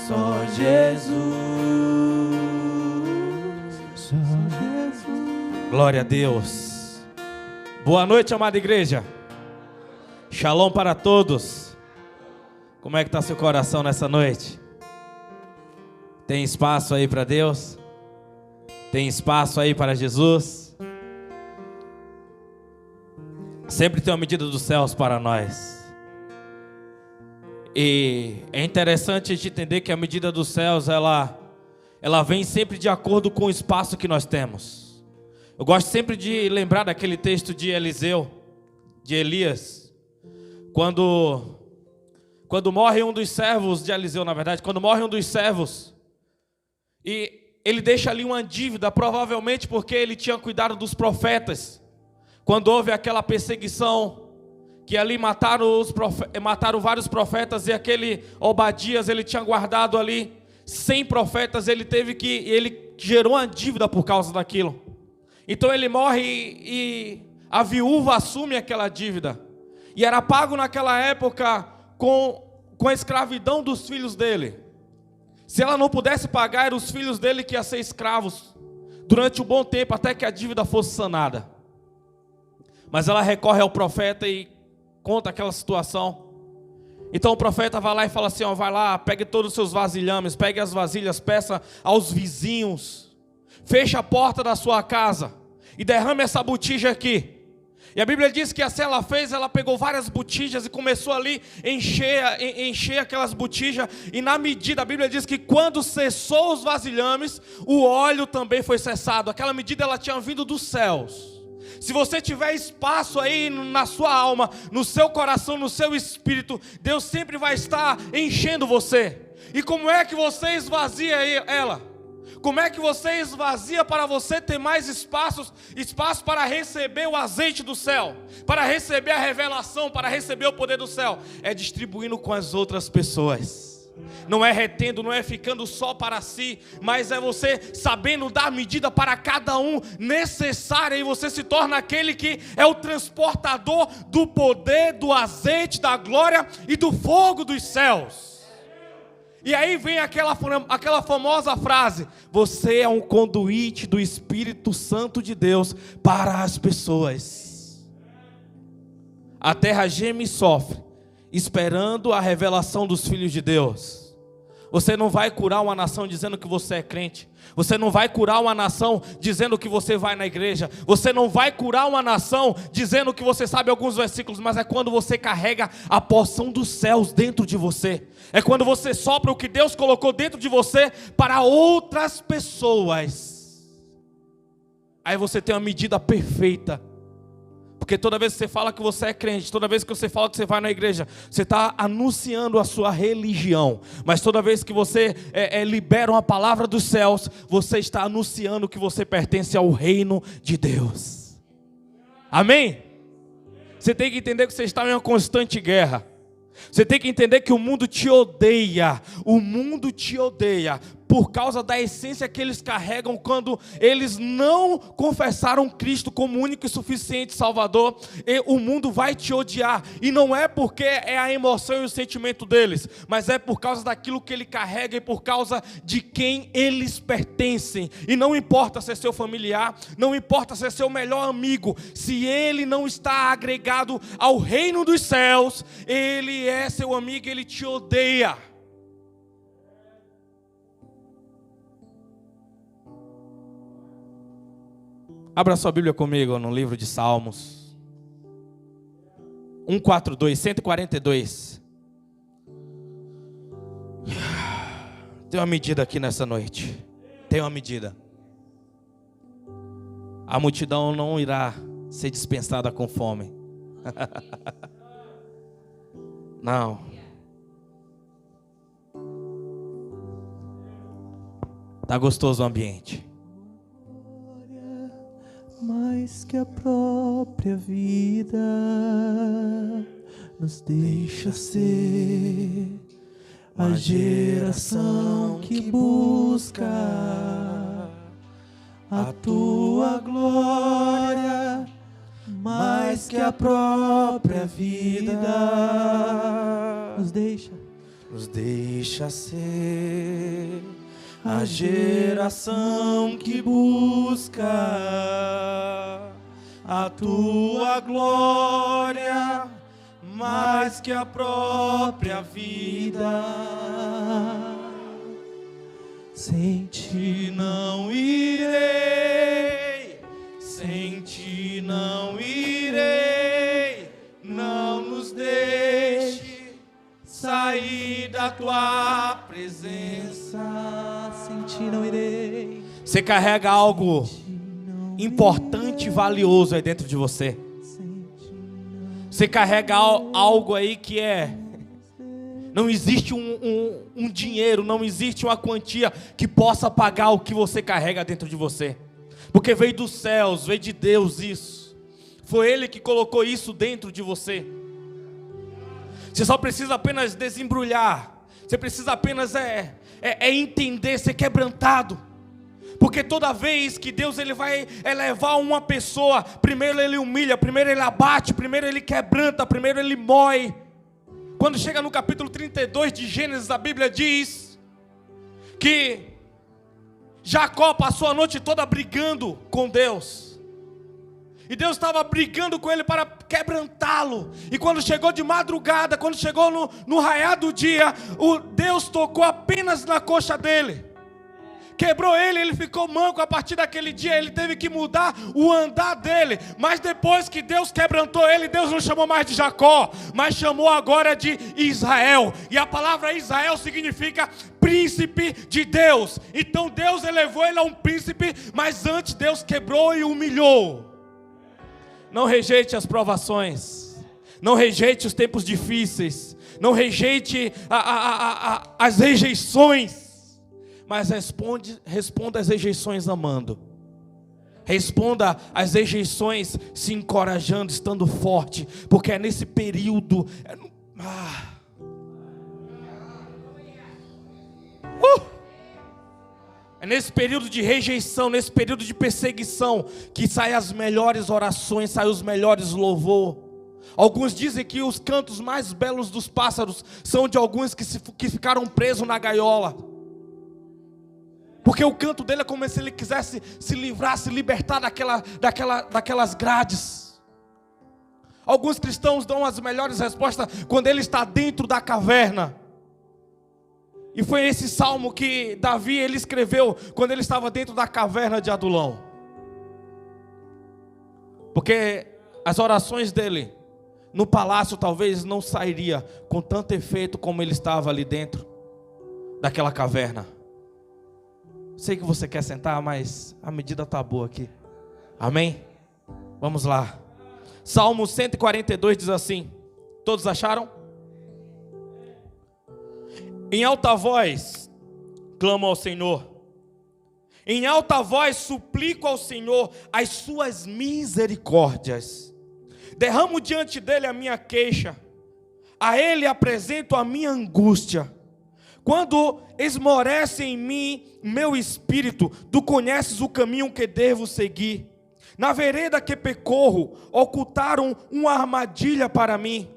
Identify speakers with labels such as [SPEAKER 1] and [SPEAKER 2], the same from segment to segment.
[SPEAKER 1] Só Jesus. Só Jesus. Glória a Deus. Boa noite, amada igreja. Shalom para todos. Como é que está seu coração nessa noite? Tem espaço aí para Deus? Tem espaço aí para Jesus? Sempre tem uma medida dos céus para nós. E é interessante a gente entender que a medida dos céus, ela vem sempre de acordo com o espaço que nós temos. Eu gosto sempre de lembrar daquele texto de Eliseu, de Elias, quando morre um dos servos de Eliseu, na verdade, quando morre um dos servos, e ele deixa ali uma dívida, provavelmente porque ele tinha cuidado dos profetas, quando houve aquela perseguição, que ali mataram vários profetas, e aquele Obadias, ele tinha guardado ali 100 profetas, ele gerou uma dívida por causa daquilo. Então ele morre e a viúva assume aquela dívida, e era pago naquela época com a escravidão dos filhos dele. Se ela não pudesse pagar, eram os filhos dele que iam ser escravos durante um bom tempo, até que a dívida fosse sanada. Mas ela recorre ao profeta e conta aquela situação. Então o profeta vai lá e fala assim, ó, vai lá, pegue todos os seus vasilhames, pegue as vasilhas, peça aos vizinhos, feche a porta da sua casa e derrame essa botija aqui. E a Bíblia diz que assim ela fez, ela pegou várias botijas e começou ali encher aquelas botijas, e na medida, a Bíblia diz que quando cessou os vasilhames, o óleo também foi cessado. Aquela medida ela tinha vindo dos céus. Se você tiver espaço aí na sua alma, no seu coração, no seu espírito, Deus sempre vai estar enchendo você. E como é que você esvazia ela? Como é que você esvazia para você ter mais espaço para receber o azeite do céu, para receber a revelação, para receber o poder do céu? É distribuindo com as outras pessoas. Não é retendo, não é ficando só para si, mas é você sabendo dar medida para cada um necessária, e você se torna aquele que é o transportador do poder, do azeite, da glória e do fogo dos céus. E aí vem aquela famosa frase: você é um conduíte do Espírito Santo de Deus para as pessoas. A terra geme e sofre, esperando a revelação dos filhos de Deus. Você não vai curar uma nação dizendo que você é crente. Você não vai curar uma nação dizendo que você vai na igreja. Você não vai curar uma nação dizendo que você sabe alguns versículos. Mas é quando você carrega a porção dos céus dentro de você. É quando você sopra o que Deus colocou dentro de você para outras pessoas. Aí você tem uma medida perfeita. Porque toda vez que você fala que você é crente, toda vez que você fala que você vai na igreja, você está anunciando a sua religião. Mas toda vez que você libera uma palavra dos céus, você está anunciando que você pertence ao reino de Deus. Amém? Você tem que entender que você está em uma constante guerra. Você tem que entender que o mundo te odeia. O mundo te odeia por causa da essência que eles carregam quando eles não confessaram Cristo como único e suficiente Salvador. E o mundo vai te odiar. E não é porque é a emoção e o sentimento deles, mas é por causa daquilo que ele carrega e por causa de quem eles pertencem. E não importa se é seu familiar, não importa se é seu melhor amigo, se ele não está agregado ao reino dos céus, ele é seu amigo e ele te odeia. Abra sua Bíblia comigo no livro de Salmos 142. Tem uma medida aqui nessa noite. Tem uma medida. A multidão não irá ser dispensada com fome. Não. Tá gostoso o ambiente.
[SPEAKER 2] Mais que a própria vida nos deixa ser a geração que busca a tua glória, mais que a própria vida nos deixa nos deixa ser a geração que busca a tua glória mais que a própria vida. Sem ti não irei, sem ti não irei, não nos deixe sair da tua presença. Sem ti não irei.
[SPEAKER 1] Você carrega algo importante e valioso aí dentro de você. Você carrega algo aí que não existe um dinheiro, não existe uma quantia que possa pagar o que você carrega dentro de você. Porque veio dos céus, veio de Deus isso. Foi Ele que colocou isso dentro de você. Você só precisa apenas desembrulhar. Você precisa apenas entender, ser quebrantado. Porque toda vez que Deus ele vai elevar uma pessoa, primeiro Ele humilha, primeiro Ele abate, primeiro Ele quebranta, primeiro Ele mói. Quando chega no capítulo 32 de Gênesis, a Bíblia diz que Jacó passou a noite toda brigando com Deus. E Deus estava brigando com ele para quebrantá-lo. E quando chegou de madrugada, quando chegou no raiar do dia, Deus tocou apenas na coxa dele. Quebrou ele ficou manco. A partir daquele dia ele teve que mudar o andar dele. Mas depois que Deus quebrantou ele, Deus não chamou mais de Jacó, mas chamou agora de Israel. E a palavra Israel significa príncipe de Deus. Então Deus elevou ele a um príncipe, mas antes Deus quebrou e humilhou. Não rejeite as provações, não rejeite os tempos difíceis, não rejeite as rejeições. Mas responda às rejeições amando. Responda às rejeições se encorajando, estando forte. Porque é nesse período... É nesse período de rejeição, nesse período de perseguição, que saem as melhores orações, saem os melhores louvor. Alguns dizem que os cantos mais belos dos pássaros são de alguns que ficaram presos na gaiola. Porque o canto dele é como se ele quisesse se livrar, se libertar daquelas grades. Alguns cristãos dão as melhores respostas quando ele está dentro da caverna. E foi esse salmo que Davi ele escreveu quando ele estava dentro da caverna de Adulão. Porque as orações dele no palácio talvez não sairia com tanto efeito como ele estava ali dentro daquela caverna. Sei que você quer sentar, mas a medida está boa aqui. Amém? Vamos lá. Salmo 142 diz assim. Todos acharam? Em alta voz clamo ao Senhor. Em alta voz suplico ao Senhor as suas misericórdias. Derramo diante dele a minha queixa. A ele apresento a minha angústia. Quando esmorece em mim meu espírito, tu conheces o caminho que devo seguir. Na vereda que percorro, ocultaram uma armadilha para mim.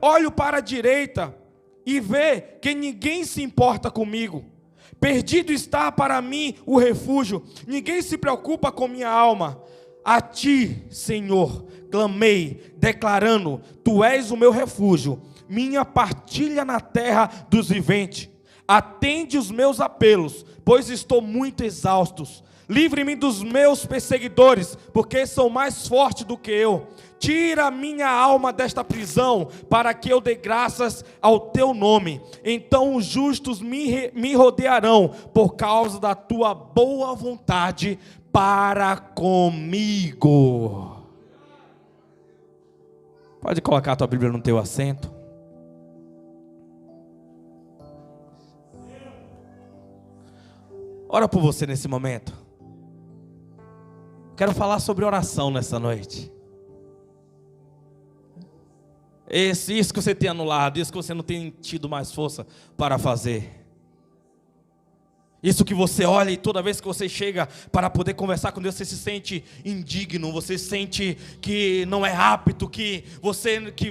[SPEAKER 1] Olho para a direita e vê que ninguém se importa comigo. Perdido está para mim o refúgio, ninguém se preocupa com minha alma. A ti, Senhor, clamei, declarando, tu és o meu refúgio, minha partilha na terra dos viventes. Atende os meus apelos, pois estou muito exausto. Livre-me dos meus perseguidores, porque são mais fortes do que eu. Tira minha alma desta prisão, para que eu dê graças ao teu nome. Então os justos me rodearão, por causa da tua boa vontade para comigo. Pode colocar a tua Bíblia no teu assento. Ora por você nesse momento. Quero falar sobre oração nessa noite. Isso que você tem anulado, isso que você não tem tido mais força para fazer. Isso que você olha e toda vez que você chega para poder conversar com Deus, você se sente indigno, você sente que não é apto, que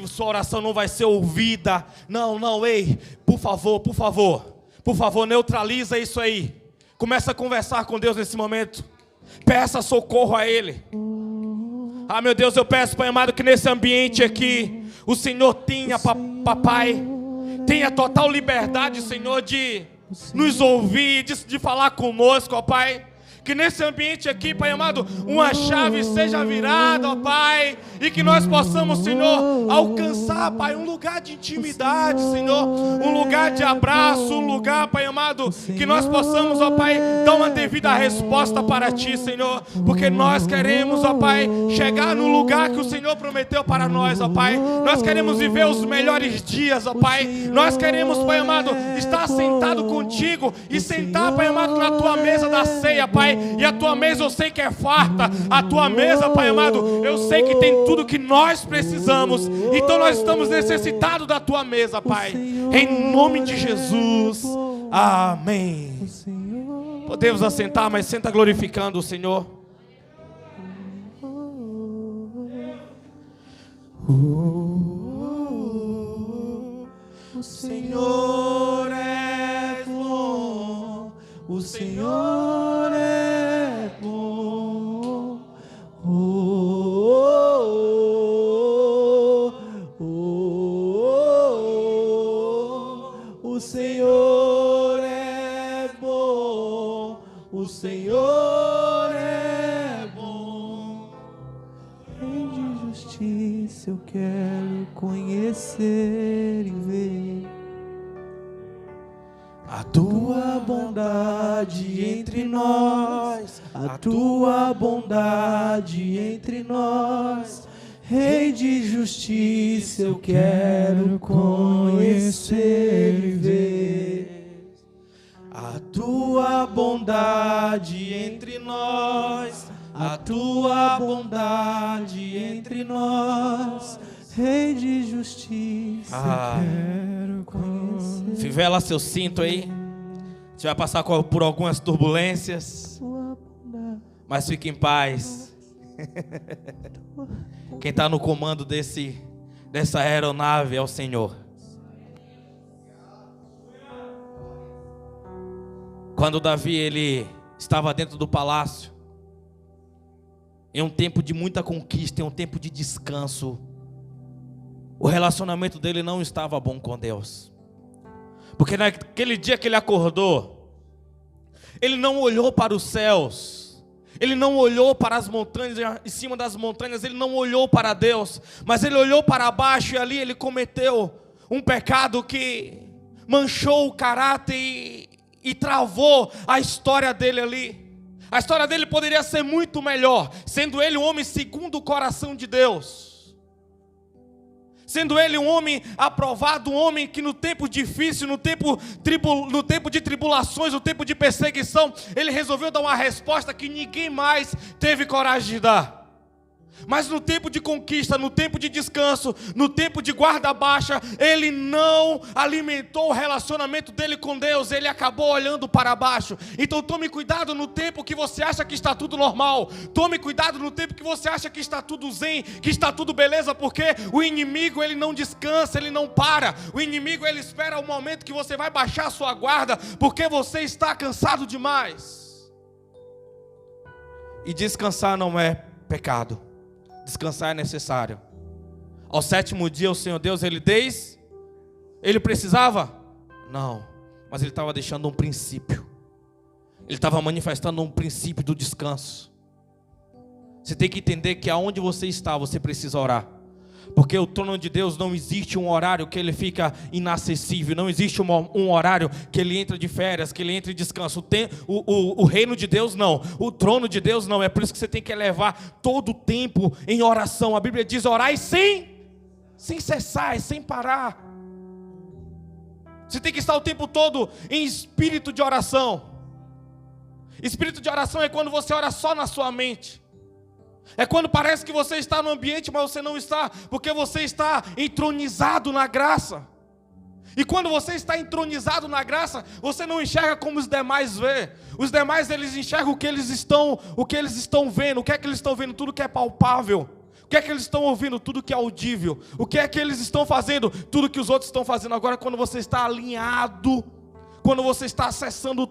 [SPEAKER 1] sua oração não vai ser ouvida. Não, ei, por favor, neutraliza isso aí. Começa a conversar com Deus nesse momento. Peça socorro a Ele. Ah, meu Deus, eu peço, Pai amado, que nesse ambiente aqui, o Senhor tenha, papai, tenha total liberdade, Senhor, de nos ouvir, de falar conosco, ó Pai. Que nesse ambiente aqui, Pai amado, uma chave seja virada, ó Pai, e que nós possamos, Senhor, alcançar, Pai, um lugar de intimidade, Senhor, um lugar de abraço, um lugar, Pai amado, que nós possamos, ó Pai, dar uma devida resposta para Ti, Senhor, porque nós queremos, ó Pai, chegar no lugar que o Senhor prometeu para nós, ó Pai. Nós queremos viver os melhores dias, ó Pai. Nós queremos, Pai amado, estar sentado contigo e sentar, Pai amado, na Tua mesa da ceia, Pai. E a Tua mesa eu sei que é farta. A Tua mesa, Pai amado, eu sei que tem tudo que nós precisamos. Então nós estamos necessitados da Tua mesa, Pai. Em nome de Jesus. Amém. Podemos assentar, mas senta glorificando o Senhor. O Senhor é bom. O Senhor é bom. O Senhor é bom. O Senhor é bom. Rei de justiça, eu quero conhecer e ver a Tua bondade entre nós, a Tua bondade entre nós. Rei de justiça, eu quero conhecer e ver a Tua bondade entre nós, a Tua bondade entre nós. Rei de justiça, eu quero conhecer. Fivela seu cinto aí. Você vai passar por algumas turbulências, mas fique em paz. Quem está no comando dessa aeronave é o Senhor. Quando Davi ele estava dentro do palácio, em um tempo de muita conquista, em um tempo de descanso, o relacionamento dele não estava bom com Deus. Porque naquele dia que ele acordou, ele não olhou para os céus, ele não olhou para as montanhas, em cima das montanhas, ele não olhou para Deus, mas ele olhou para baixo e ali ele cometeu um pecado que manchou o caráter e travou a história dele ali. A história dele poderia ser muito melhor, sendo ele um homem segundo o coração de Deus. Sendo ele um homem aprovado, um homem que no tempo difícil, no tempo de tribulações, no tempo de perseguição, ele resolveu dar uma resposta que ninguém mais teve coragem de dar. Mas no tempo de conquista, no tempo de descanso, no tempo de guarda baixa, ele não alimentou o relacionamento dele com Deus, ele acabou olhando para baixo. Então tome cuidado no tempo que você acha que está tudo normal, tome cuidado no tempo que você acha que está tudo zen, que está tudo beleza, porque o inimigo ele não descansa, ele não para. O inimigo ele espera o momento que você vai baixar a sua guarda, porque você está cansado demais. E descansar não é pecado. Descansar é necessário. Ao sétimo dia o Senhor Deus, ele precisava? Não, mas ele estava deixando um princípio. Ele estava manifestando um princípio do descanso. Você tem que entender que aonde você está, você precisa orar. Porque o trono de Deus não existe um horário que ele fica inacessível. Não existe um horário que ele entra de férias, que ele entra de descanso. O reino de Deus não. O trono de Deus não. É por isso que você tem que levar todo o tempo em oração. A Bíblia diz orai sem cessar, sem parar. Você tem que estar o tempo todo em espírito de oração. Espírito de oração é quando você ora só na sua mente. É quando parece que você está no ambiente, mas você não está, porque você está entronizado na graça.
[SPEAKER 2] E quando você está entronizado na graça, você não enxerga como os demais vê. Os demais, eles enxergam o que eles estão vendo. O que é que eles estão vendo? Tudo que é palpável. O que é que eles estão ouvindo? Tudo que é audível. O que é que eles estão fazendo? Tudo que os outros estão fazendo. Agora, quando você está alinhado, quando você está acessando o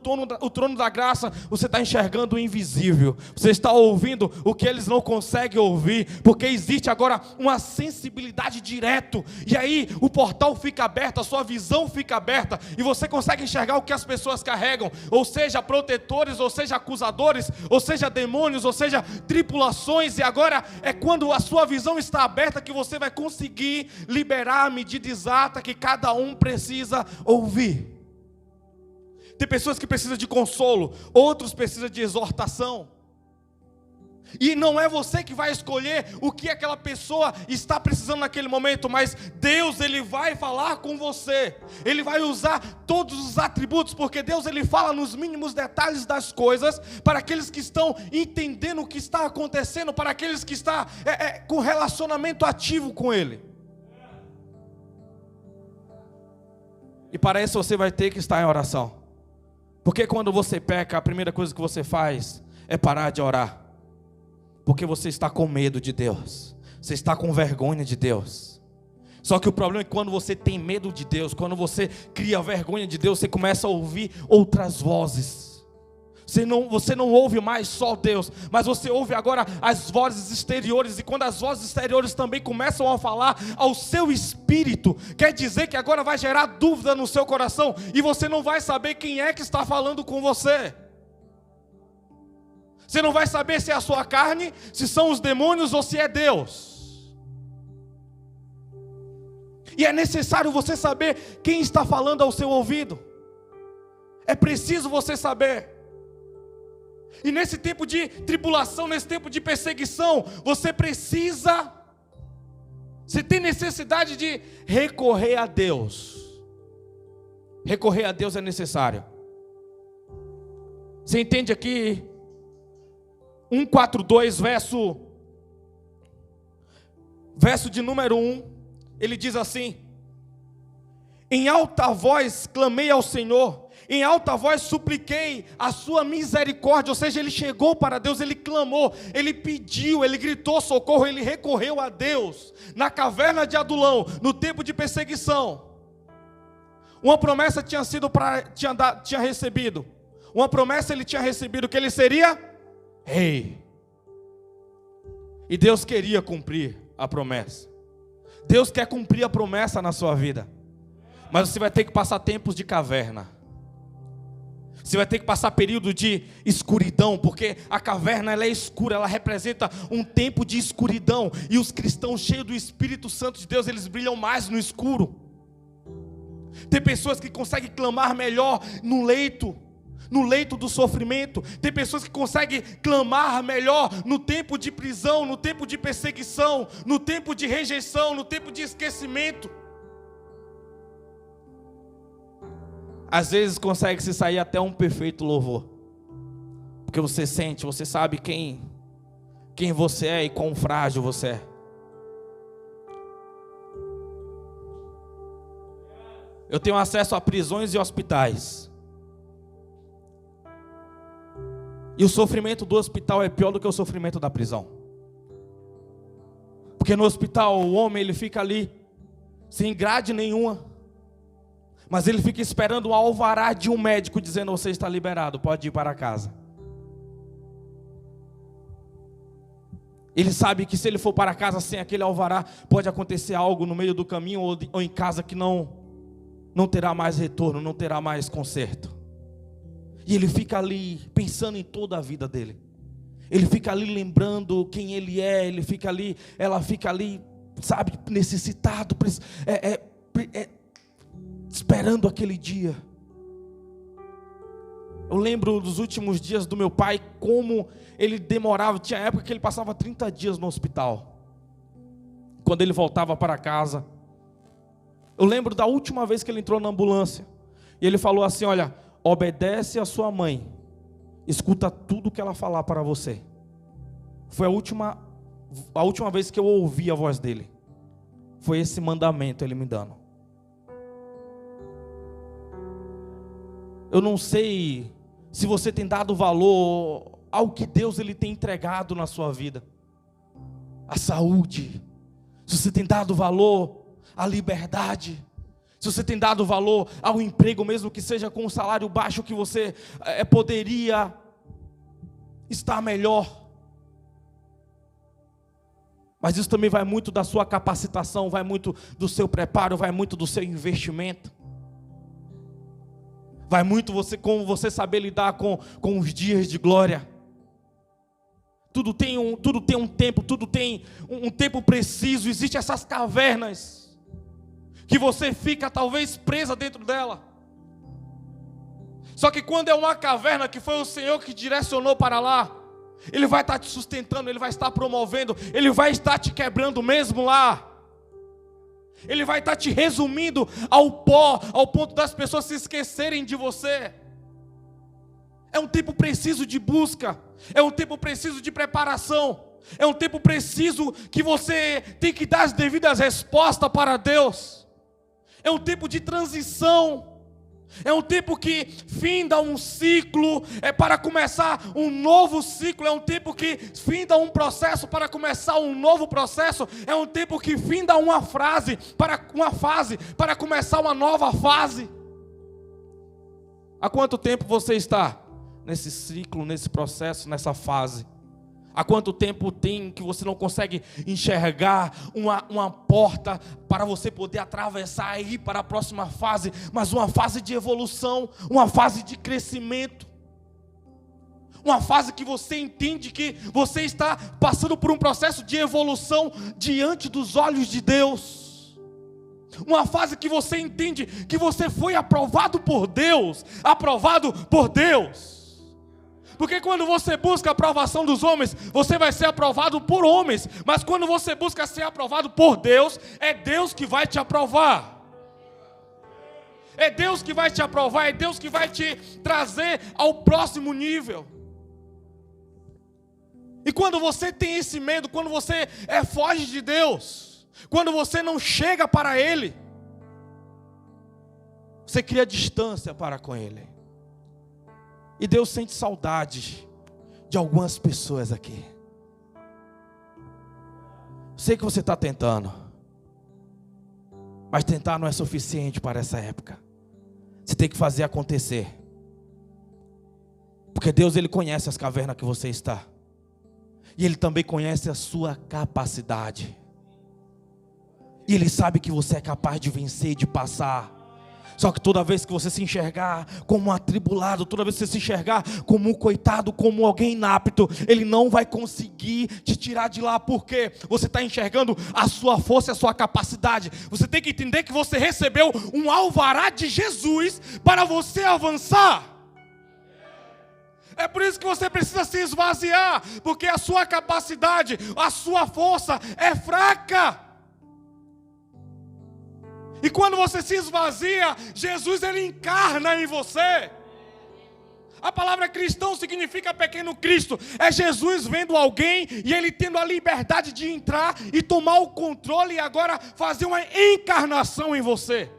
[SPEAKER 2] trono da graça, você está enxergando o invisível. Você está ouvindo o que eles não conseguem ouvir, porque existe agora uma sensibilidade direto. E aí o portal fica aberto, a sua visão fica aberta, e você consegue enxergar o que as pessoas carregam, ou seja, protetores, ou seja, acusadores, ou seja, demônios, ou seja, tripulações. E agora é quando a sua visão está aberta que você vai conseguir liberar a medida exata que cada um precisa ouvir. Tem pessoas que precisam de consolo, outros precisam de exortação. E não é você que vai escolher o que aquela pessoa está precisando naquele momento, mas Deus, Ele vai falar com você. Ele vai usar todos os atributos, porque Deus, Ele fala nos mínimos detalhes das coisas, para aqueles que estão entendendo o que está acontecendo, para aqueles que estão com relacionamento ativo com Ele. E para isso você vai ter que estar em oração. Porque quando você peca, a primeira coisa que você faz é parar de orar. Porque você está com medo de Deus. Você está com vergonha de Deus. Só que o problema é que quando você tem medo de Deus, quando você cria vergonha de Deus, você começa a ouvir outras vozes. Você não ouve mais só Deus, mas você ouve agora as vozes exteriores. E quando as vozes exteriores também começam a falar ao seu espírito, quer dizer que agora vai gerar dúvida no seu coração, e você não vai saber quem é que está falando com você. Você não vai saber se é a sua carne, se são os demônios ou se é Deus. E é necessário você saber quem está falando ao seu ouvido. É preciso você saber. E nesse tempo de tribulação, nesse tempo de perseguição, você tem necessidade de recorrer a Deus. Recorrer a Deus é necessário. Você entende aqui 1:42, verso de número 1, ele diz assim: em alta voz clamei ao Senhor, em alta voz supliquei a sua misericórdia. Ou seja, ele chegou para Deus, ele clamou, ele pediu, ele gritou socorro, ele recorreu a Deus. Na caverna de Adulão, no tempo de perseguição, uma promessa tinha recebido. Uma promessa ele tinha recebido, que ele seria rei. E Deus queria cumprir a promessa. Deus quer cumprir a promessa na sua vida. Mas você vai ter que passar tempos de caverna. Você vai ter que passar período de escuridão, porque a caverna ela é escura, ela representa um tempo de escuridão. E os cristãos cheios do Espírito Santo de Deus, eles brilham mais no escuro. Tem pessoas que conseguem clamar melhor no leito do sofrimento. Tem pessoas que conseguem clamar melhor no tempo de prisão, no tempo de perseguição, no tempo de rejeição, no tempo de esquecimento. Às vezes consegue se sair até um perfeito louvor, porque você sente, você sabe quem você é e quão frágil você é. Eu tenho acesso a prisões e hospitais, e o sofrimento do hospital é pior do que o sofrimento da prisão. Porque no hospital o homem ele fica ali sem grade nenhuma, mas ele fica esperando o alvará de um médico dizendo: você está liberado, pode ir para casa. Ele sabe que se ele for para casa sem aquele alvará, pode acontecer algo no meio do caminho ou em casa que não terá mais retorno, não terá mais conserto. E ele fica ali pensando em toda a vida dele. Ele fica ali lembrando quem ele é, ela fica ali, sabe, necessitado, esperando aquele dia. Eu lembro dos últimos dias do meu pai, como ele demorava. Tinha época que ele passava 30 dias no hospital. Quando ele voltava para casa, eu lembro da última vez que ele entrou na ambulância, e ele falou assim: olha, obedece a sua mãe, escuta tudo que ela falar para você. Foi a última vez que eu ouvi a voz dele. Foi esse mandamento ele me dando. Eu não sei se você tem dado valor ao que Deus ele tem entregado na sua vida. A saúde. Se você tem dado valor à liberdade. Se você tem dado valor ao emprego, mesmo que seja com um salário baixo, que você poderia estar melhor. Mas isso também vai muito da sua capacitação, vai muito do seu preparo, vai muito do seu investimento. Vai muito como você saber lidar com os dias de glória. Tudo tem um tempo, tudo tem um tempo preciso. Existem essas cavernas que você fica talvez presa dentro dela. Só que quando é uma caverna que foi o Senhor que direcionou para lá, Ele vai estar te sustentando, Ele vai estar promovendo, Ele vai estar te quebrando mesmo lá. Ele vai estar te resumindo ao pó, ao ponto das pessoas se esquecerem de você. É um tempo preciso de busca, é um tempo preciso de preparação, é um tempo preciso que você tem que dar as devidas respostas para Deus. É um tempo de transição. É um tempo que finda um ciclo, para começar um novo ciclo. É um tempo que finda um processo para começar um novo processo. É um tempo que finda uma fase para começar uma nova fase. Há quanto tempo você está nesse ciclo, nesse processo, nessa fase? Há quanto tempo tem que você não consegue enxergar uma porta para você poder atravessar e ir para a próxima fase, mas uma fase de evolução, uma fase de crescimento, uma fase que você entende que você está passando por um processo de evolução diante dos olhos de Deus, uma fase que você entende que você foi aprovado por Deus, Porque quando você busca a aprovação dos homens, você vai ser aprovado por homens. Mas quando você busca ser aprovado por Deus, é Deus que vai te aprovar. É Deus que vai te aprovar, é Deus que vai te trazer ao próximo nível. E quando você tem esse medo, quando você foge de Deus, quando você não chega para Ele, você cria distância para com Ele. E Deus sente saudade de algumas pessoas aqui. Sei que você está tentando, mas tentar não é suficiente para essa época. Você tem que fazer acontecer. Porque Deus, Ele conhece as cavernas que você está. E Ele também conhece a sua capacidade. E Ele sabe que você é capaz de vencer, de passar. Só que toda vez que você se enxergar como um atribulado, toda vez que você se enxergar como um coitado, como alguém inapto, Ele não vai conseguir te tirar de lá, porque você está enxergando a sua força e a sua capacidade. Você tem que entender que você recebeu um alvará de Jesus para você avançar. É por isso que você precisa se esvaziar, porque a sua capacidade, a sua força é fraca. E quando você se esvazia, Jesus Ele encarna em você. A palavra cristão significa pequeno Cristo. É Jesus vendo alguém e Ele tendo a liberdade de entrar e tomar o controle e agora fazer uma encarnação em você.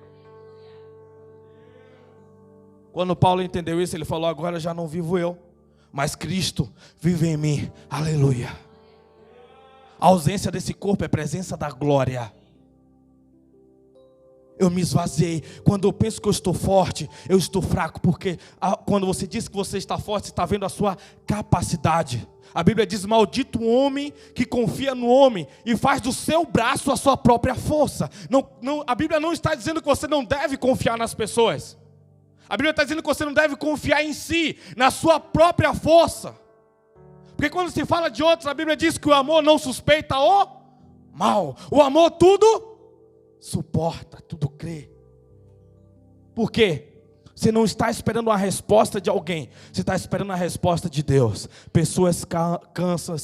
[SPEAKER 2] Quando Paulo entendeu isso, ele falou: agora já não vivo eu, mas Cristo vive em mim. Aleluia. A ausência desse corpo é presença da glória. Eu me esvaziei. Quando eu penso que eu estou forte, eu estou fraco. Porque quando você diz que você está forte, você está vendo a sua capacidade. A Bíblia diz: maldito o homem que confia no homem e faz do seu braço a sua própria força. A Bíblia não está dizendo que você não deve confiar nas pessoas. A Bíblia está dizendo que você não deve confiar em si, na sua própria força. Porque quando se fala de outros, a Bíblia diz que o amor não suspeita o mal. O amor tudo suporta, tudo crê. Por quê? Você não está esperando a resposta de alguém, você está esperando a resposta de Deus. Pessoas cansam,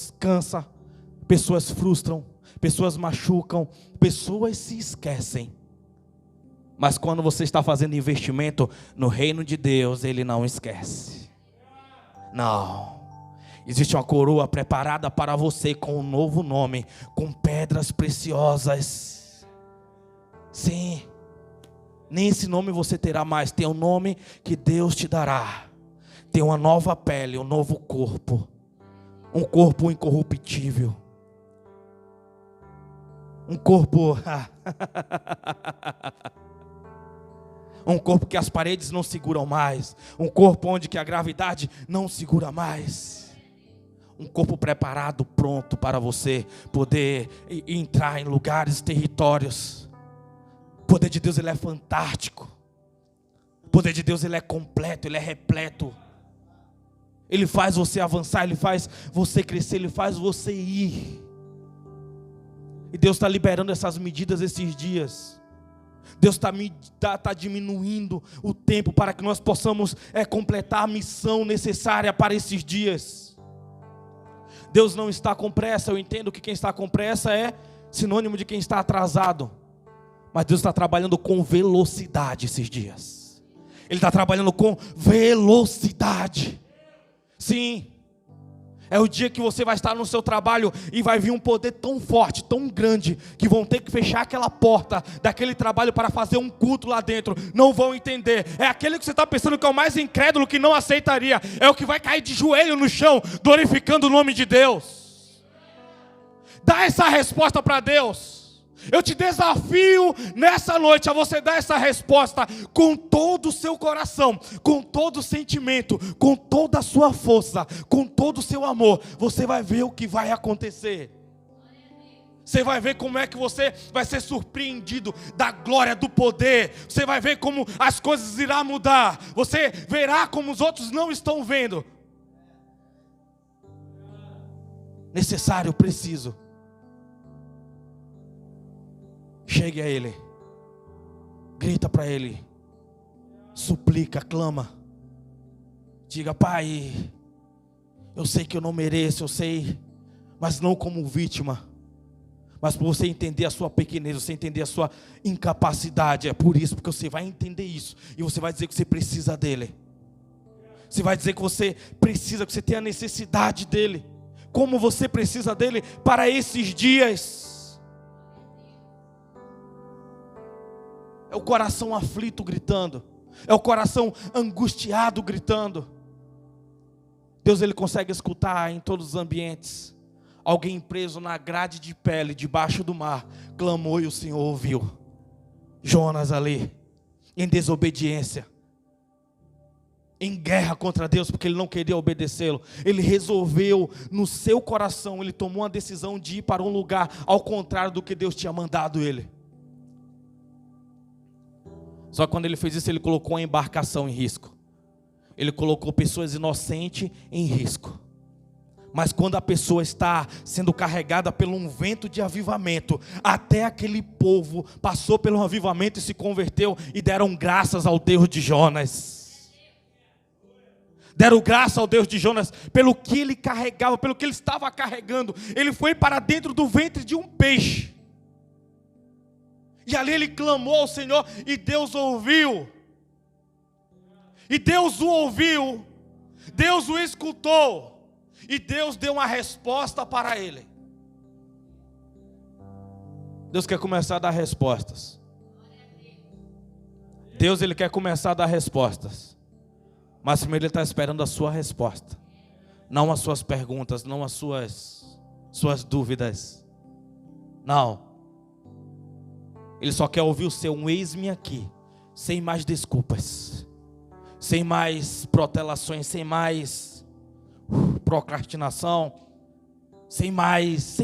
[SPEAKER 2] pessoas frustram, pessoas machucam, pessoas se esquecem. Mas quando você está fazendo investimento no reino de Deus, Ele não esquece. Não. Existe uma coroa preparada para você com um novo nome, com pedras preciosas. Sim,
[SPEAKER 1] Nem esse nome você terá mais. Tem um nome que Deus te dará. Tem uma nova pele, um novo corpo. Um corpo incorruptível. Um corpo... um corpo que as paredes não seguram mais. Um corpo onde que a gravidade não segura mais. Um corpo preparado, pronto para você poder entrar em lugares, territórios. O poder de Deus, ele é fantástico. O poder de Deus, ele é completo, ele é repleto. Ele faz você avançar, ele faz você crescer, ele faz você ir. E Deus está liberando essas medidas esses dias. Deus está diminuindo o tempo para que nós possamos completar a missão necessária para esses dias. Deus não está com pressa. Eu entendo que quem está com pressa é sinônimo de quem está atrasado. Mas Deus está trabalhando com velocidade esses dias. Ele está trabalhando com velocidade. Sim. É o dia que você vai estar no seu trabalho e vai vir um poder tão forte, tão grande, que vão ter que fechar aquela porta daquele trabalho para fazer um culto lá dentro. Não vão entender. É aquele que você está pensando que é o mais incrédulo, que não aceitaria. É o que vai cair de joelho no chão, glorificando o nome de Deus. Dá essa resposta para Deus. Eu te desafio nessa noite a você dar essa resposta com todo o seu coração, com todo o sentimento, com toda a sua força, com todo o seu amor. Você vai ver o que vai acontecer. Você vai ver como é que você vai ser surpreendido da glória, do poder. Você vai ver como as coisas irão mudar. Você verá como os outros não estão vendo. Necessário, preciso. Chegue a Ele, grita para Ele, suplica, clama, diga: Pai, eu sei que eu não mereço, eu sei, mas não como vítima, mas por você entender a sua pequenez, você entender a sua incapacidade. É por isso, porque você vai entender isso, e você vai dizer que você precisa dEle, você vai dizer que você precisa, que você tem a necessidade dEle, como você precisa dEle para esses dias. É o coração aflito gritando. É o coração angustiado gritando. Deus, Ele consegue escutar em todos os ambientes. Alguém preso na grade de pele, debaixo do mar, clamou e o Senhor ouviu. Jonas ali, em desobediência, em guerra contra Deus, porque ele não queria obedecê-lo. Ele resolveu no seu coração, ele tomou uma decisão de ir para um lugar ao contrário do que Deus tinha mandado ele. Só que quando ele fez isso, ele colocou a embarcação em risco. Ele colocou pessoas inocentes em risco. Mas quando a pessoa está sendo carregada por um vento de avivamento, até aquele povo passou pelo avivamento e se converteu e deram graças ao Deus de Jonas. Deram graça ao Deus de Jonas pelo que ele carregava, pelo que ele estava carregando. Ele foi para dentro do ventre de um peixe. E ali ele clamou ao Senhor e Deus ouviu. E Deus o ouviu. Deus o escutou. E Deus deu uma resposta para ele. Deus quer começar a dar respostas. Deus, Ele quer começar a dar respostas. Mas primeiro Ele está esperando a sua resposta. Não as suas perguntas, não as suas dúvidas. Não. Ele só quer ouvir o seu um eis-me aqui, sem mais desculpas, sem mais protelações, sem mais procrastinação, sem mais.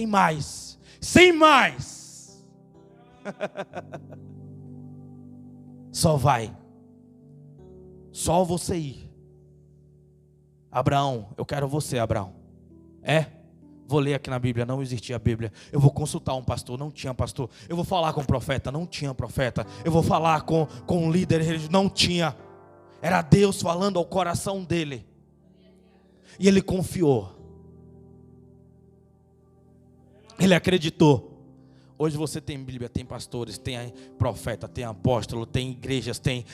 [SPEAKER 1] Só vai, só você ir. Abraão, eu quero você, Abraão. Vou ler aqui na Bíblia, não existia a Bíblia. Eu vou consultar um pastor, não tinha pastor. Eu vou falar com um profeta, não tinha profeta. Eu vou falar com um líder, não tinha. Era Deus falando ao coração dele. E ele confiou. Ele acreditou. Hoje você tem Bíblia, tem pastores, tem profeta, tem apóstolo, tem igrejas, tem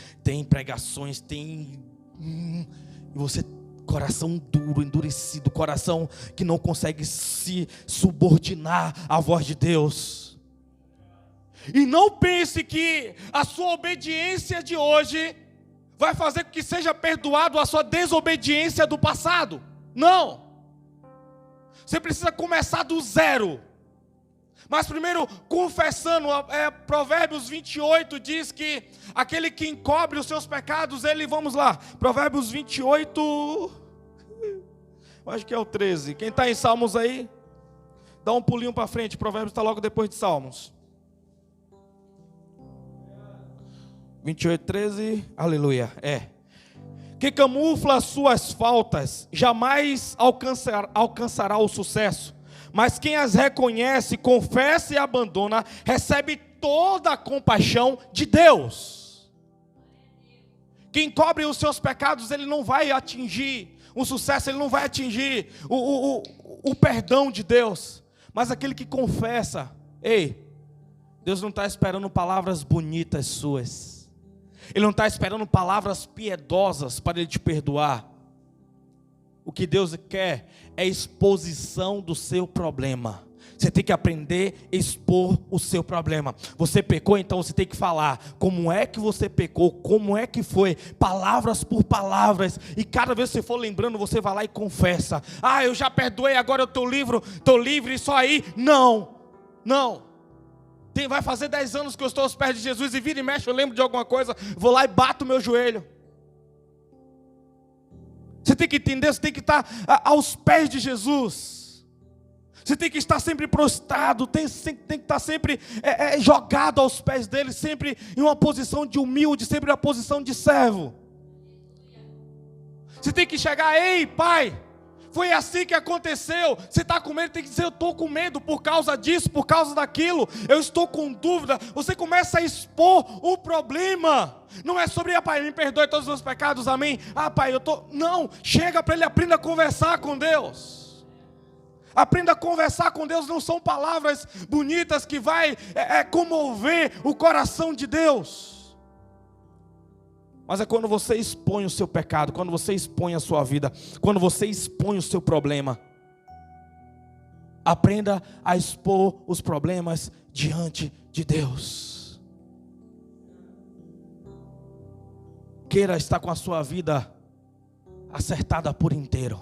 [SPEAKER 1] pregações, tem... E você... Coração duro, endurecido, coração que não consegue se subordinar à voz de Deus.
[SPEAKER 2] E não pense que a sua obediência de hoje vai fazer com que seja perdoado a sua desobediência do passado. Não. Você precisa começar do zero. Mas primeiro, confessando, Provérbios 28 diz que aquele que encobre os seus pecados, vamos lá, Provérbios 28, acho que é o 13. Quem está em Salmos aí, dá um pulinho para frente, Provérbios está logo depois de Salmos. 28, 13, aleluia, que camufla as suas faltas, jamais alcançará o sucesso. Mas quem as reconhece, confessa e abandona, recebe toda a compaixão de Deus. Quem cobre os seus pecados, ele não vai atingir o sucesso, ele não vai atingir o perdão de Deus. Mas aquele que confessa, Deus não está esperando palavras bonitas suas. Ele não está esperando palavras piedosas para Ele te perdoar. O que Deus quer é exposição do seu problema. Você tem que aprender a expor o seu problema. Você pecou, então você tem que falar como é que você pecou, como é que foi, palavras por palavras. E cada vez que você for lembrando, você vai lá e confessa. Eu já perdoei, agora eu estou livre, só aí. Não. Vai fazer 10 anos que eu estou aos pés de Jesus e vira e mexe, eu lembro de alguma coisa, vou lá e bato o meu joelho. Você tem que entender, você tem que estar aos pés de Jesus. Você tem que estar sempre prostrado, tem que estar sempre jogado aos pés dele, sempre em uma posição de humilde, sempre em uma posição de servo. Você tem que chegar, Pai, foi assim que aconteceu. Você está com medo, tem que dizer, eu estou com medo por causa disso, por causa daquilo, eu estou com dúvida. Você começa a expor o problema. Não é sobre, Pai, me perdoe todos os meus pecados, amém. Pai, não, chega para Ele, aprenda a conversar com Deus. Aprenda a conversar com Deus, não são palavras bonitas que vai comover o coração de Deus. Mas é quando você expõe o seu pecado, quando você expõe a sua vida, quando você expõe o seu problema. Aprenda a expor os problemas diante de Deus. Queira estar com a sua vida acertada por inteiro.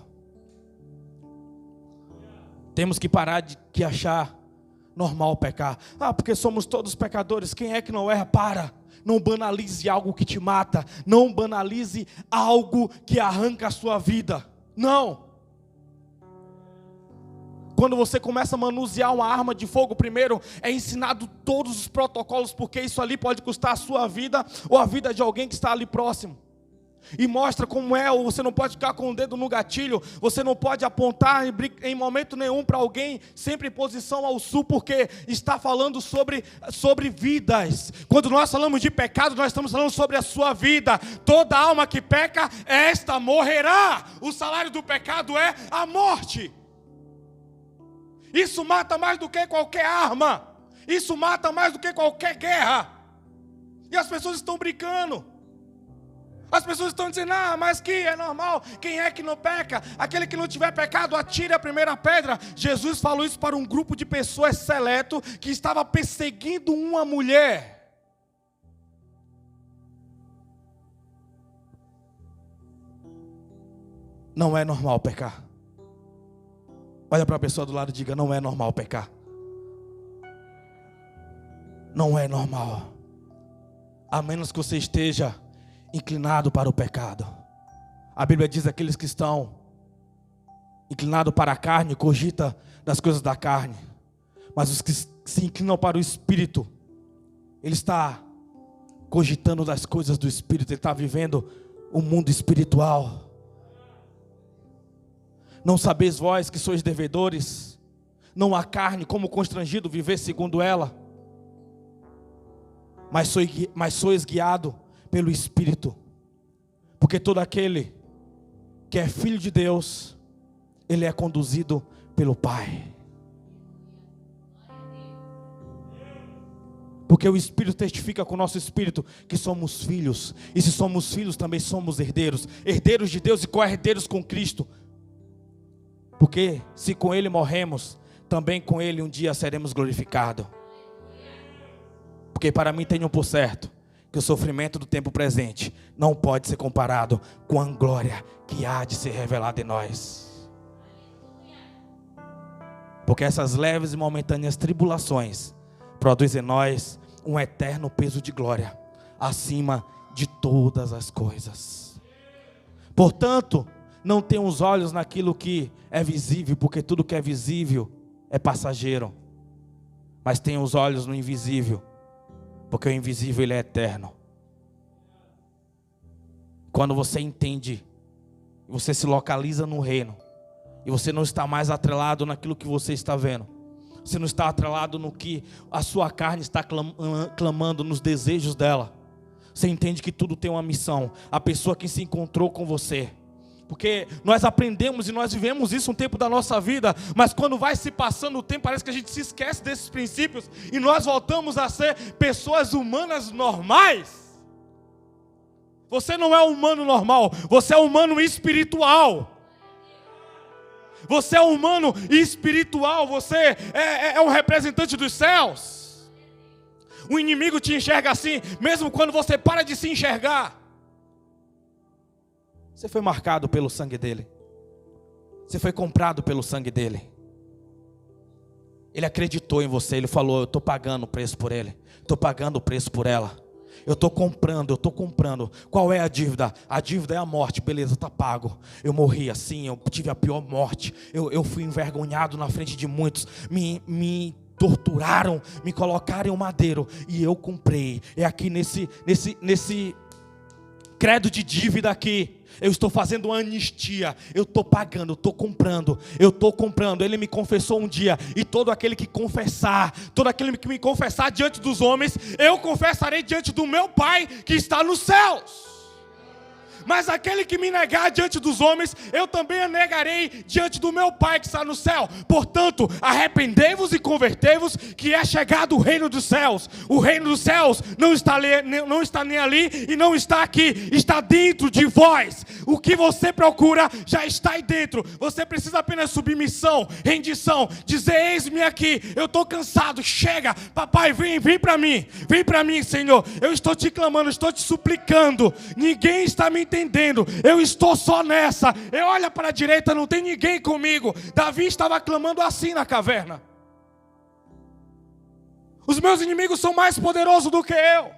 [SPEAKER 2] Temos que parar de achar normal pecar. Porque somos todos pecadores. Quem é que não erra? Não banalize algo que te mata. Não banalize algo que arranca a sua vida. Não. Quando você começa a manusear uma arma de fogo, primeiro é ensinado todos os protocolos, porque isso ali pode custar a sua vida ou a vida de alguém que está ali próximo. E mostra como você não pode ficar com o dedo no gatilho, você não pode apontar em momento nenhum para alguém, sempre em posição ao sul, porque está falando sobre vidas. Quando nós falamos de pecado, nós estamos falando sobre a sua vida. Toda alma que peca, esta morrerá. O salário do pecado é a morte. Isso mata mais do que qualquer arma. Isso mata mais do que qualquer guerra. E as pessoas estão brincando. As pessoas estão dizendo, mas que é normal, quem é que não peca? Aquele que não tiver pecado, atire a primeira pedra. Jesus falou isso para um grupo de pessoas seleto que estava perseguindo uma mulher. Não é normal pecar. Olha para a pessoa do lado e diga, não é normal pecar. Não é normal. A menos que você esteja inclinado para o pecado. A Bíblia diz aqueles que estão inclinados para a carne, cogita das coisas da carne. Mas os que se inclinam para o Espírito, ele está cogitando das coisas do Espírito, ele está vivendo o mundo espiritual. Não sabeis vós que sois devedores, não há carne, como constrangido viver segundo ela, mas sois guiado pelo Espírito, porque todo aquele que é filho de Deus, ele é conduzido pelo Pai. Porque o Espírito testifica com o nosso Espírito que somos filhos, e se somos filhos também somos herdeiros, herdeiros de Deus e co-herdeiros com Cristo, porque se com Ele morremos, também com Ele um dia seremos glorificados.
[SPEAKER 1] Porque para mim tenho por certo que o sofrimento do tempo presente não pode ser comparado com a glória que há de ser revelada em nós. Porque essas leves e momentâneas tribulações produzem em nós um eterno peso de glória, acima de todas as coisas. Portanto, não tenha os olhos naquilo que é visível, porque tudo que é visível é passageiro. Mas tenha os olhos no invisível, porque o invisível ele é eterno. Quando você entende, você se localiza no reino, e você não está mais atrelado naquilo que você está vendo. Você não está atrelado no que a sua carne está clamando, nos desejos dela. Você entende que tudo tem uma missão. A pessoa que se encontrou com você. Porque nós aprendemos e nós vivemos isso um tempo da nossa vida, mas quando vai se passando o tempo, parece que a gente se esquece desses princípios e nós voltamos a ser pessoas humanas normais. Você não é humano normal, você é humano espiritual. Você é humano espiritual, você é um representante dos céus. O inimigo te enxerga assim, mesmo quando você para de se enxergar. Você foi marcado pelo sangue dele. Você foi comprado pelo sangue dele. Ele acreditou em você, ele falou: eu estou pagando o preço por ele, estou pagando o preço por ela. Eu estou comprando. Qual é a dívida? A dívida é a morte, beleza, está pago. Eu morri assim, eu tive a pior morte. Eu fui envergonhado na frente de muitos. Me torturaram, me colocaram em um madeiro. E eu comprei. É aqui nesse credo de dívida aqui. Eu estou fazendo uma anistia. Eu estou pagando, eu estou comprando. Ele me confessou um dia. E todo aquele que me confessar diante dos homens, eu confessarei diante do meu Pai que está nos céus. Mas aquele que me negar diante dos homens, eu também a negarei diante do meu Pai que está no céu. Portanto, arrependei-vos e convertei-vos, que é chegado o reino dos céus. O reino dos céus não está nem ali e não está aqui, está dentro de vós. O que você procura já está aí dentro. Você precisa apenas submissão, rendição, dizer: eis-me aqui, eu estou cansado, chega, papai, vem para mim, Senhor. Eu estou te clamando, estou te suplicando. Ninguém está me entendendo, eu estou só nessa. Eu olho para a direita, não tem ninguém comigo. Davi estava clamando assim na caverna: os meus inimigos são mais poderosos do que eu,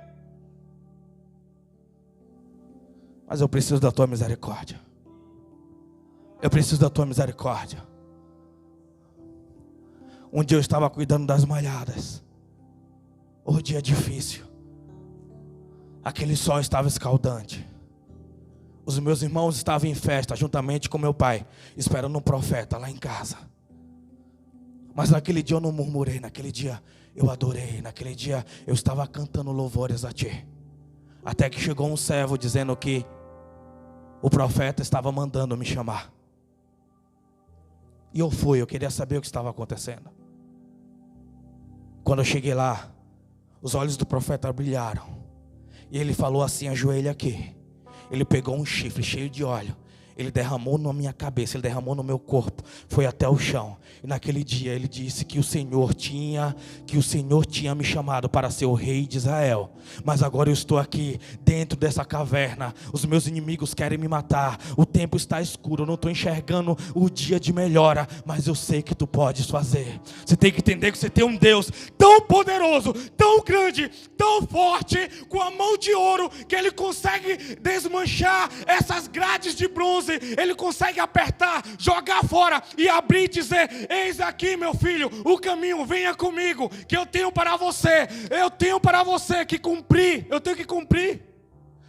[SPEAKER 1] mas eu preciso da tua misericórdia. Eu preciso da tua misericórdia. Um dia eu estava cuidando das malhadas. O dia difícil, aquele sol estava escaldante. Os meus irmãos estavam em festa, juntamente com meu pai, esperando um profeta lá em casa. Mas naquele dia eu não murmurei, naquele dia eu adorei, naquele dia eu estava cantando louvores a ti. Até que chegou um servo dizendo que o profeta estava mandando me chamar. E eu fui, eu queria saber o que estava acontecendo. Quando eu cheguei lá, os olhos do profeta brilharam. E ele falou assim: ajoelha aqui. Ele pegou um chifre cheio de óleo, ele derramou na minha cabeça, ele derramou no meu corpo, foi até o chão. E naquele dia ele disse que o Senhor tinha me chamado para ser o rei de Israel. Mas agora eu estou aqui dentro dessa caverna. Os meus inimigos querem me matar. O tempo está escuro, eu não estou enxergando o dia de melhora, mas eu sei que tu podes fazer. Você tem que entender que você tem um Deus tão poderoso, tão grande, tão forte, com a mão de ouro, que Ele consegue desmanchar essas grades de bronze. Ele consegue apertar, jogar fora e abrir e dizer: eis aqui, meu filho, o caminho, venha comigo, que eu tenho para você. Eu tenho para você que cumprir. Eu tenho que cumprir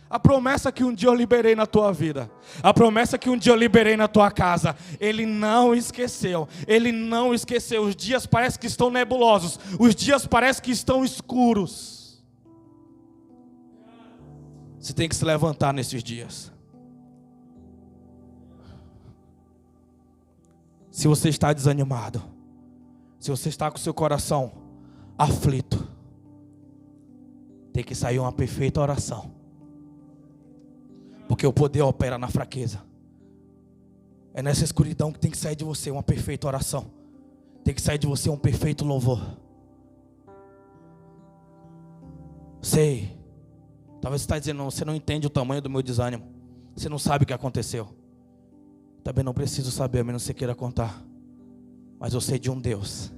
[SPEAKER 1] a promessa que um dia eu liberei na tua vida, a promessa que um dia eu liberei na tua casa. Ele não esqueceu. Os dias parecem que estão nebulosos, os dias parecem que estão escuros. Você tem que se levantar nesses dias. Se você está desanimado, se você está com seu coração aflito, tem que sair uma perfeita oração. Porque o poder opera na fraqueza. É nessa escuridão que tem que sair de você uma perfeita oração. Tem que sair de você um perfeito louvor. sei. Talvez você está dizendo, não, você não entende o tamanho do meu desânimo. Você não sabe o que aconteceu. Também não preciso saber, a menos que você queira contar. Mas eu sei de um Deus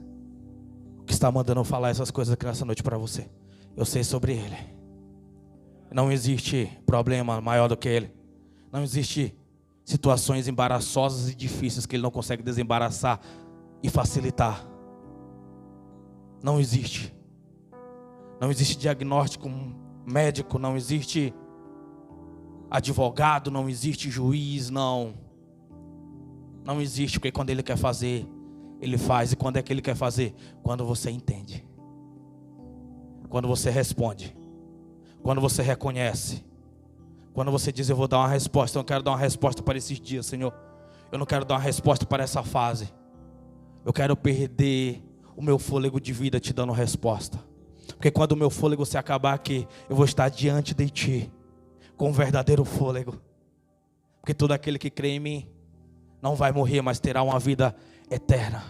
[SPEAKER 1] que está mandando eu falar essas coisas aqui nessa noite para você. Eu sei sobre Ele. Não existe problema maior do que Ele. Não existe situações embaraçosas e difíceis que Ele não consegue desembaraçar e facilitar. Não existe. Não existe diagnóstico médico, não existe advogado, não existe juiz, não existe, porque quando Ele quer fazer, Ele faz. E quando é que Ele quer fazer? Quando você entende, quando você responde, quando você reconhece, quando você diz, eu vou dar uma resposta. Eu não quero dar uma resposta para esses dias, Senhor. Eu não quero dar uma resposta para essa fase. Eu quero perder o meu fôlego de vida te dando resposta. Porque quando o meu fôlego se acabar aqui, eu vou estar diante de Ti com um verdadeiro fôlego. Porque todo aquele que crê em mim não vai morrer, mas terá uma vida eterna.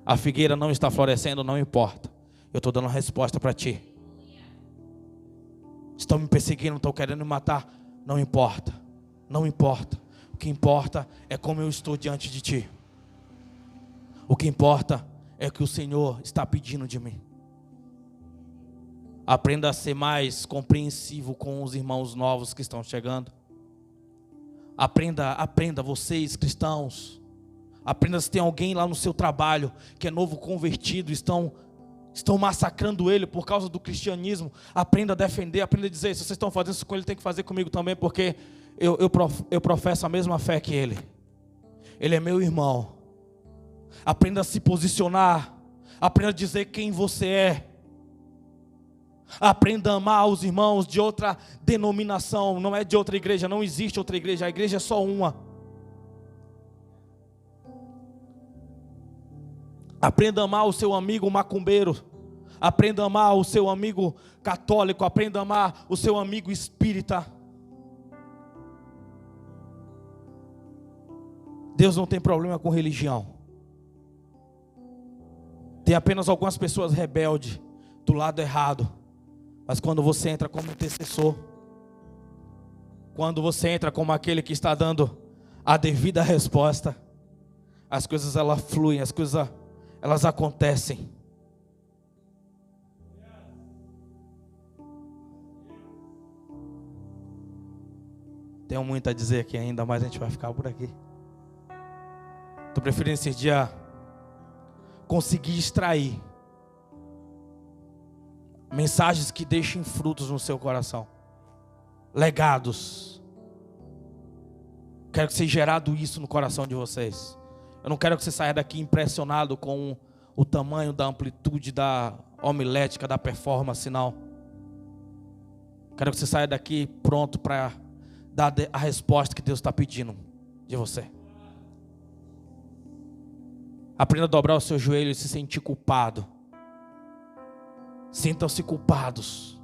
[SPEAKER 1] A figueira não está florescendo, não importa. Eu estou dando uma resposta para ti. Estão me perseguindo, estão querendo me matar. Não importa, não importa. O que importa é como eu estou diante de ti. O que importa é o que o Senhor está pedindo de mim. Aprenda a ser mais compreensivo com os irmãos novos que estão chegando. Aprenda vocês cristãos. Aprenda se tem alguém lá no seu trabalho que é novo convertido, estão massacrando ele por causa do cristianismo. Aprenda a defender, aprenda a dizer, se vocês estão fazendo isso com ele, tem que fazer comigo também, porque eu professo a mesma fé que ele. Ele é meu irmão. Aprenda a se posicionar. Aprenda a dizer quem você é. Aprenda a amar os irmãos de outra denominação. Não é de outra igreja, não existe outra igreja. A igreja é só uma. Aprenda a amar o seu amigo macumbeiro. Aprenda a amar o seu amigo católico. Aprenda a amar o seu amigo espírita. Deus não tem problema com religião. Tem apenas algumas pessoas rebeldes do lado errado. Mas quando você entra como intercessor, quando você entra como aquele que está dando a devida resposta, as coisas elas fluem, as coisas elas acontecem. Tenho muito a dizer aqui ainda, mas a gente vai ficar por aqui. Estou preferindo esse dia conseguir extrair mensagens que deixem frutos no seu coração, legados. Quero que seja gerado isso no coração de vocês. Eu não quero que você saia daqui impressionado com o tamanho da amplitude da homilética, da performance, não. Quero que você saia daqui pronto para dar a resposta que Deus está pedindo de você. Aprenda a dobrar o seu joelho e se sentir culpado. Sintam-se culpados,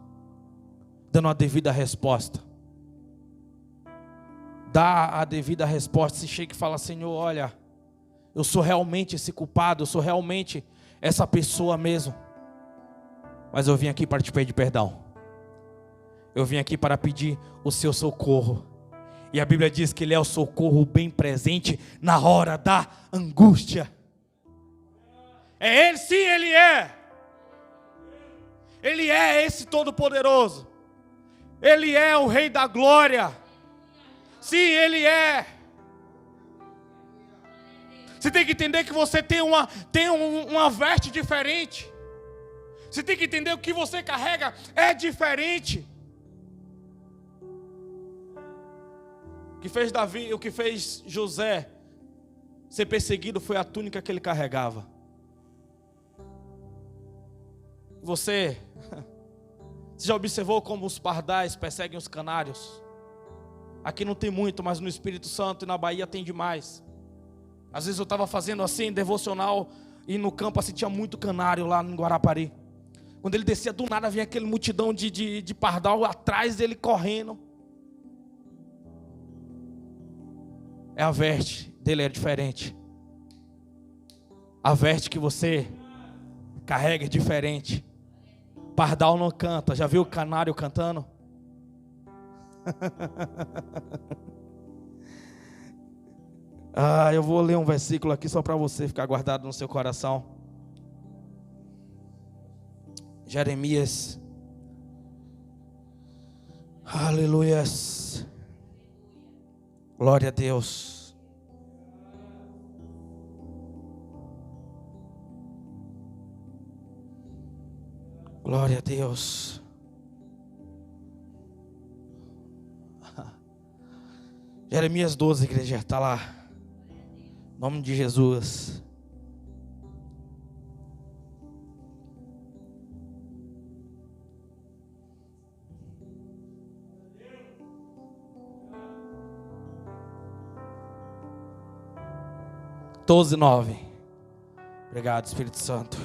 [SPEAKER 1] dando a devida resposta. Dá a devida resposta. Se chega e fala, Senhor, olha, eu sou realmente esse culpado, eu sou realmente essa pessoa mesmo. Mas eu vim aqui para te pedir perdão. Eu vim aqui para pedir o seu socorro. E a Bíblia diz que Ele é o socorro bem presente na hora da angústia. É Ele, sim, Ele é. Ele é esse Todo-Poderoso. Ele é o Rei da Glória. Sim, Ele é. Você tem que entender que você tem uma veste diferente. Você tem que entender que o que você carrega é diferente. O que fez Davi, o que fez José ser perseguido foi a túnica que ele carregava. Você já observou como os pardais perseguem os canários? Aqui não tem muito, mas no Espírito Santo e na Bahia tem demais. Às vezes eu estava fazendo assim, devocional, e no campo assim tinha muito canário lá em Guarapari. Quando ele descia do nada, vinha aquele multidão de pardal atrás dele correndo. A veste dele é diferente. A veste que você carrega é diferente. Pardal não canta. Já viu o canário cantando? Eu vou ler um versículo aqui só para você ficar guardado no seu coração. Jeremias. Aleluias. Glória a Deus. Glória a Deus. Jeremias 12, igreja, está lá. Em nome de Jesus. Doze, 9. Obrigado, Espírito Santo.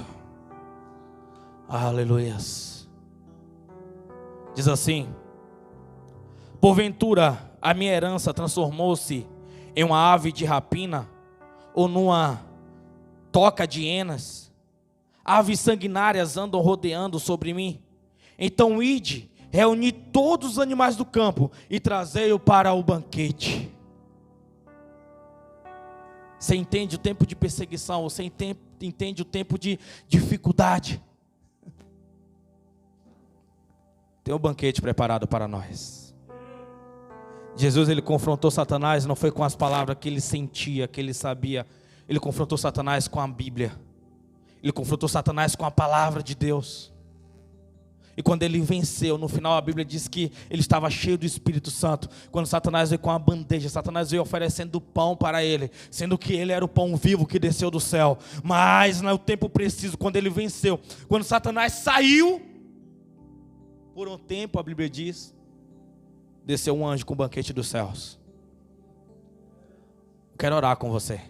[SPEAKER 1] Aleluias. Diz assim: porventura a minha herança transformou-se em uma ave de rapina, ou numa toca de hienas? Aves sanguinárias andam rodeando sobre mim. Então ide, reuni todos os animais do campo e trazei-o para o banquete. Você entende o tempo de perseguição? Você entende o tempo de dificuldade? Tem um banquete preparado para nós. Jesus, ele confrontou Satanás, não foi com as palavras que ele sentia, que ele sabia. Ele confrontou Satanás com a Bíblia. Ele confrontou Satanás com a palavra de Deus. E quando ele venceu, no final a Bíblia diz que ele estava cheio do Espírito Santo. Quando Satanás veio com a bandeja, Satanás veio oferecendo pão para ele, sendo que ele era o pão vivo que desceu do céu. Mas no tempo preciso, quando ele venceu, quando Satanás saiu, por um tempo a Bíblia diz, desceu um anjo com o banquete dos céus. Quero orar com você.